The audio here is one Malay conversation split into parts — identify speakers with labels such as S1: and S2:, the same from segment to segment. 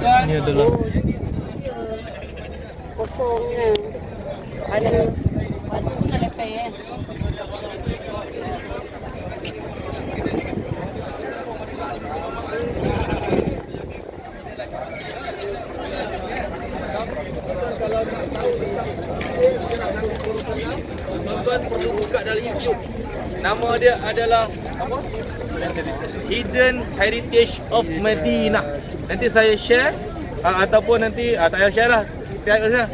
S1: tuan-tuan.
S2: Ini adalah
S3: Kosongnya. Ada pun ada pay ya.
S1: Tuan-tuan perlu buka dalam YouTube. Nama dia adalah apa? Hidden Heritage of Medina. Nanti saya share ataupun nanti tak payah share lah.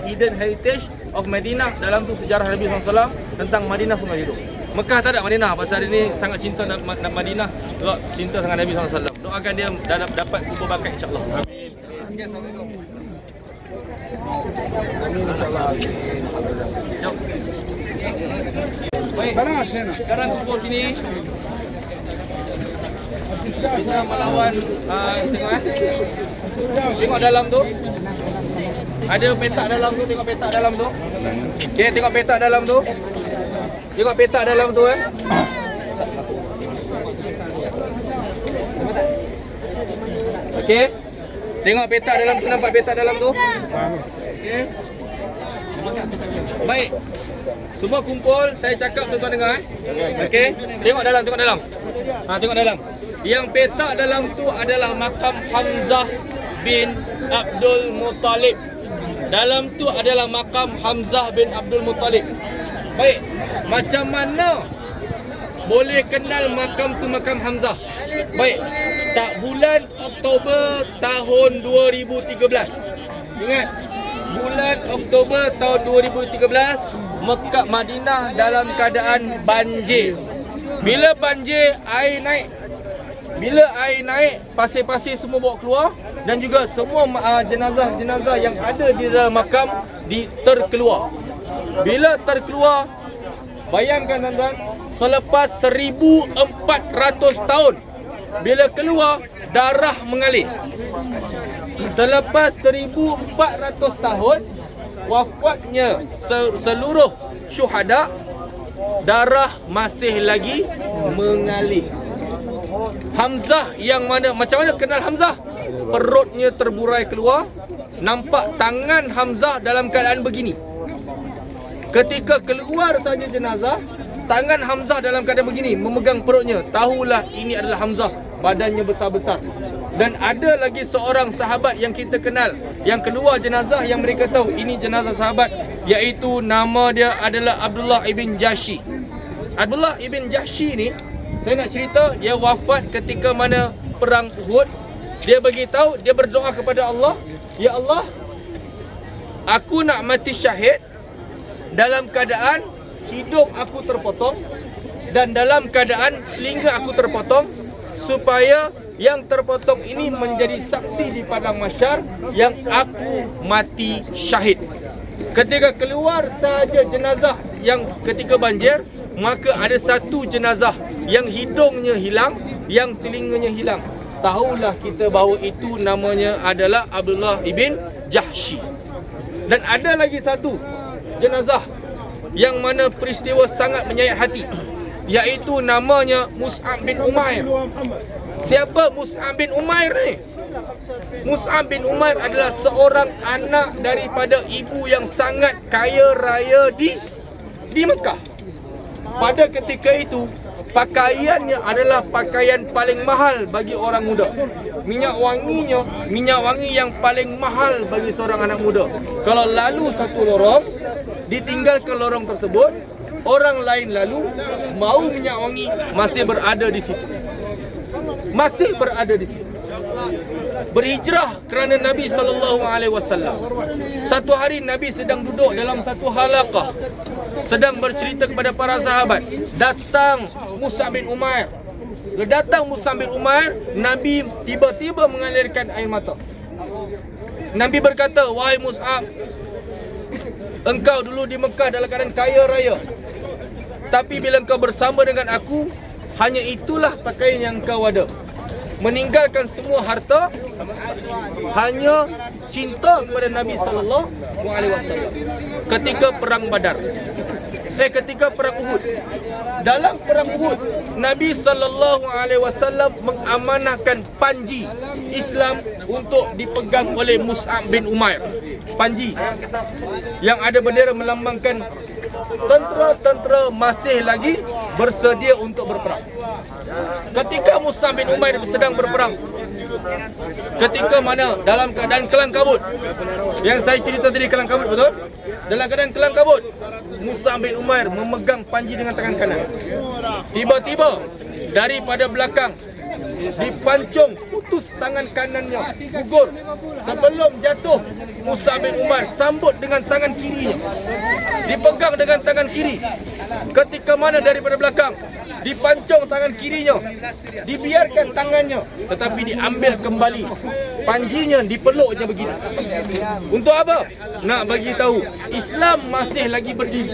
S1: Hidden Heritage of Medina. Dalam tu sejarah Nabi SAW tentang Madinah Sungai Hidup. Mekah tak ada Madinah. Pasal hari ni sangat cinta Madinah. Sebab cinta sangat Nabi SAW. Doakan dia dapat kubur bakat insyaAllah. Amin. Amin insyaAllah. Jom. Baik, sekarang kubur sini kita melawan tengok dalam tu. Ada petak dalam tu, tengok petak dalam tu. Okey, tengok petak dalam tu. Tengok petak dalam tu Okey. Tengok petak dalam tu, nampak petak dalam tu? Okey. Baik. Semua kumpul, saya cakap tuan-tuan dengar Okey. Tengok dalam, tengok dalam. Tengok dalam. Yang petak dalam tu adalah makam Hamzah bin Abdul Muttalib. Dalam tu adalah makam Hamzah bin Abdul Muttalib. Baik, macam mana boleh kenal makam tu makam Hamzah? Baik, tak bulan Oktober tahun 2013. Ingat, bulan Oktober tahun 2013, Mekah Madinah dalam keadaan banjir. Bila banjir, air naik. Bila air naik, pasir-pasir semua bawa keluar dan juga semua jenazah-jenazah yang ada di dalam makam terkeluar. Bila terkeluar, bayangkan tuan-tuan, selepas 1400 tahun bila keluar, darah mengalir. Selepas 1400 tahun wafatnya seluruh syuhada, darah masih lagi mengalir. Hamzah yang mana, macam mana kenal Hamzah? Perutnya terburai keluar, nampak tangan Hamzah dalam keadaan begini. Ketika keluar saja jenazah, tangan Hamzah dalam keadaan begini, memegang perutnya. Tahulah ini adalah Hamzah, badannya besar-besar. Dan ada lagi seorang sahabat yang kita kenal, yang keluar jenazah yang mereka tahu ini jenazah sahabat, iaitu nama dia adalah Abdullah ibn Jahsy. Abdullah ibn Jahsy ni, saya nak cerita, dia wafat ketika mana perang Uhud. Dia beritahu, dia berdoa kepada Allah, ya Allah, aku nak mati syahid dalam keadaan hidup aku terpotong dan dalam keadaan telinga aku terpotong, supaya yang terpotong ini menjadi saksi di padang mahsyar yang aku mati syahid. Ketika keluar saja jenazah yang ketika banjir, maka ada satu jenazah yang hidungnya hilang, yang telinganya hilang. Tahulah kita bahawa itu namanya adalah Abdullah ibn Jahsy. Dan ada lagi satu jenazah yang mana peristiwa sangat menyayat hati, iaitu namanya Mus'ab bin Umair. Siapa Mus'ab bin Umair ni? Mus'ab bin Umair adalah seorang anak daripada ibu yang sangat kaya raya di Mekah. Pada ketika itu, pakaiannya adalah pakaian paling mahal bagi orang muda. Minyak wangi yang paling mahal bagi seorang anak muda. Kalau lalu satu lorong, ditinggalkan lorong tersebut, orang lain lalu, mau minyak wangi, masih berada di situ. Masih berada di situ. Berhijrah kerana Nabi SAW. Satu hari Nabi sedang duduk dalam satu halaqah, sedang bercerita kepada para sahabat. Datang Mus'ab bin Umair. Bila datang Mus'ab bin Umair, Nabi tiba-tiba mengalirkan air mata. Nabi berkata, wahai Mus'ab, engkau dulu di Mekah dalam keadaan kaya raya, tapi bila engkau bersama dengan aku, hanya itulah pakaian yang engkau ada. Meninggalkan semua harta, hanya cinta kepada Nabi SAW. Ketika perang Badar, ketika perang Uhud. Dalam perang Uhud, Nabi SAW mengamanahkan panji Islam untuk dipegang oleh Mus'ab bin Umair. Panji yang ada bendera melambangkan tentera-tentera masih lagi bersedia untuk berperang. Ketika Mus'ab bin Umair sedang berperang, ketika mana dalam keadaan kelang kabut, yang saya cerita tadi kelang kabut, betul? Dalam keadaan kelang kabut, Mus'ab bin Umair memegang panji dengan tangan kanan. Tiba-tiba daripada belakang dipancung, putus tangan kanannya, gugur. Sebelum jatuh, Mus'ab bin Umair sambut dengan tangan kirinya, dipegang dengan tangan kiri. Ketika mana daripada belakang dipancung tangan kirinya, dibiarkan tangannya, tetapi diambil kembali panjinya, dipeluknya begini. Untuk apa? Nak bagi tahu Islam masih lagi berdiri,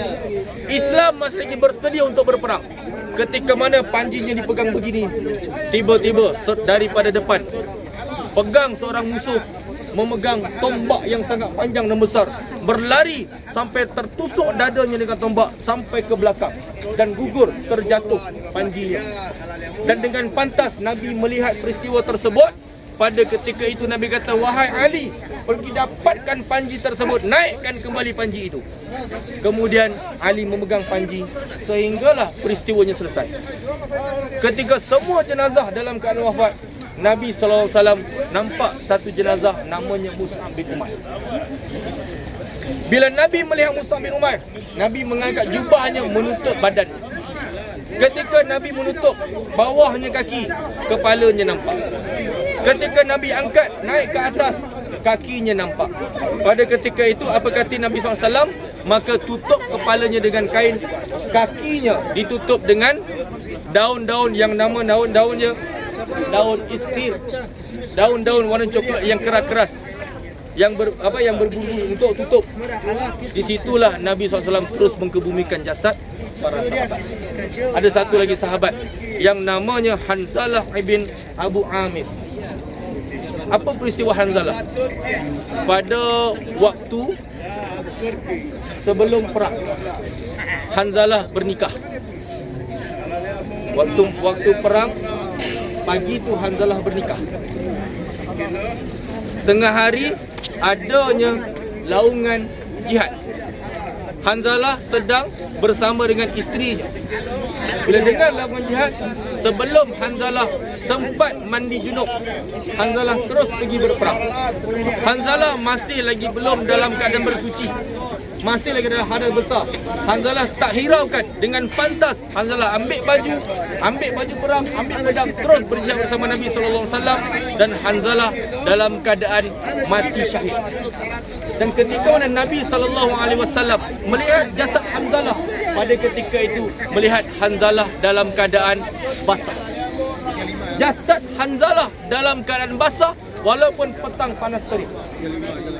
S1: Islam masih lagi bersedia untuk berperang. Ketika mana panjinya dipegang begini, tiba-tiba daripada depan pegang seorang musuh memegang tombak yang sangat panjang dan besar, berlari sampai tertusuk dadanya dengan tombak sampai ke belakang dan gugur, terjatuh panjinya. Dan dengan pantas Nabi melihat peristiwa tersebut. Pada ketika itu Nabi kata, wahai Ali, pergi dapatkan panji tersebut, naikkan kembali panji itu. Kemudian Ali memegang panji sehinggalah peristiwanya selesai. Ketika semua jenazah dalam keadaan wafat, Nabi SAW nampak satu jenazah namanya Mus'ab bin Umair. Bila Nabi melihat Mus'ab bin Umair, Nabi mengangkat jubahnya menutup badan. Ketika Nabi menutup bawahnya kaki, kepalanya nampak. Ketika Nabi angkat naik ke atas, kakinya nampak. Pada ketika itu apa kata Nabi SAW? Maka tutup kepalanya dengan kain, kakinya ditutup dengan daun-daun yang nama daun-daunnya daun iskir, daun-daun warna coklat yang keras-keras, yang berbulu untuk tutup. Disitulah Nabi SAW terus mengkebumikan jasad para sahabat. Ada satu lagi sahabat yang namanya Hanzalah ibn Abu Amir. Apa peristiwa Hanzalah? Pada waktu sebelum perang, Hanzalah bernikah. Waktu perang pagi itu Hanzalah bernikah. Tengah hari adanya laungan jihad. Hanzalah sedang bersama dengan isterinya. Bila dengar laungan jihad, sebelum Hanzalah sempat mandi junub, Hanzalah terus pergi berperang. Hanzalah masih lagi belum dalam keadaan bersuci, masih lagi dalam hadas besar. Hanzalah tak hiraukan, dengan pantas Hanzalah ambil baju perang, ambil pedang, terus berjihad bersama Nabi SAW. Dan Hanzalah dalam keadaan mati syahid. Dan ketika mana Nabi SAW melihat jasad Hanzalah, pada ketika itu melihat Hanzalah dalam keadaan basah. Jasad Hanzalah dalam keadaan basah walaupun petang panas terik.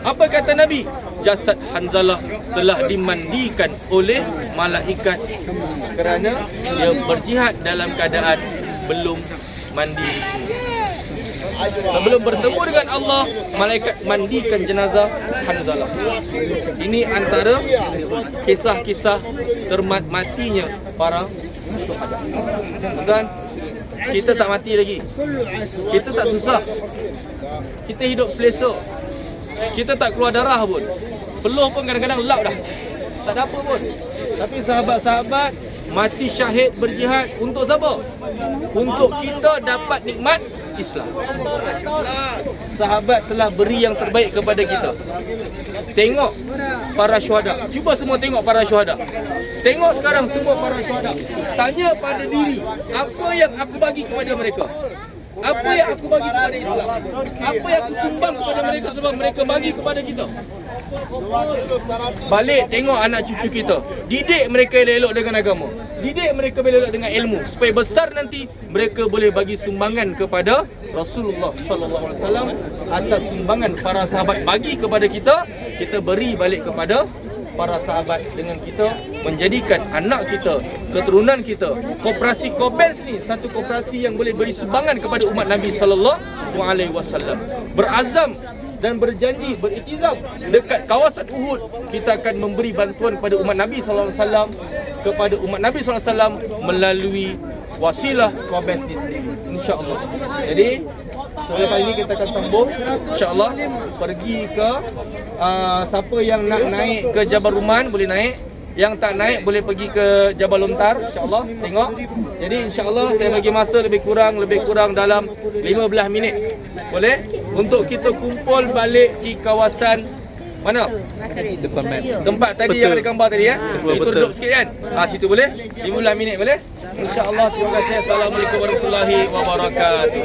S1: Apa kata Nabi? Jasad Hanzalah telah dimandikan oleh malaikat kerana dia berjihad dalam keadaan belum mandi. Sebelum bertemu dengan Allah, malaikat mandikan jenazah Hanzalah. Ini antara kisah-kisah matinya para syuhada. Kan? Kita tak mati lagi. Kita tak susah. Kita hidup selesa. Kita tak keluar darah pun. Peluh pun kadang-kadang lap dah. Tak ada apa pun. Tapi sahabat-sahabat mati syahid berjihad untuk siapa? Untuk kita dapat nikmat Islam. Sahabat telah beri yang terbaik kepada kita. Tengok para syuhada. Cuba semua tengok para syuhada. Tengok sekarang semua para syuhada. Tanya pada diri, apa yang aku bagi kepada mereka? Apa yang aku bagi kepada Islam? Apa yang aku sumbang kepada mereka sebab mereka bagi kepada kita? Balik tengok anak cucu kita. Didik mereka elok-elok dengan agama. Didik mereka elok-elok dengan ilmu, supaya besar nanti mereka boleh bagi sumbangan kepada Rasulullah SAW atas sumbangan para sahabat bagi kepada kita. Kita beri balik kepada para sahabat dengan kita menjadikan anak kita, keturunan kita. Koperasi Kopels ni satu koperasi yang boleh beri sumbangan kepada umat Nabi SAW. Berazam dan berjanji, berikizam dekat kawasan Uhud, kita akan memberi bantuan kepada umat Nabi SAW, kepada umat Nabi SAW melalui wasilah kau best di sini, insya-Allah. Jadi selepas ini kita akan sambung, insya-Allah pergi ke siapa yang nak naik ke Jabal Ruman boleh naik, yang tak naik boleh pergi ke Jabal Lontar, insya-Allah. Tengok. Jadi insya-Allah saya bagi masa lebih kurang dalam 15 minit. Boleh? Untuk kita kumpul balik di kawasan mana?
S2: Depan map.
S1: Tempat tadi yang ada gambar tadi ya. Itu duduk sikit kan? Situ boleh? 15 minit boleh? Insya-Allah. Terima kasih. Assalamualaikum warahmatullahi wabarakatuh.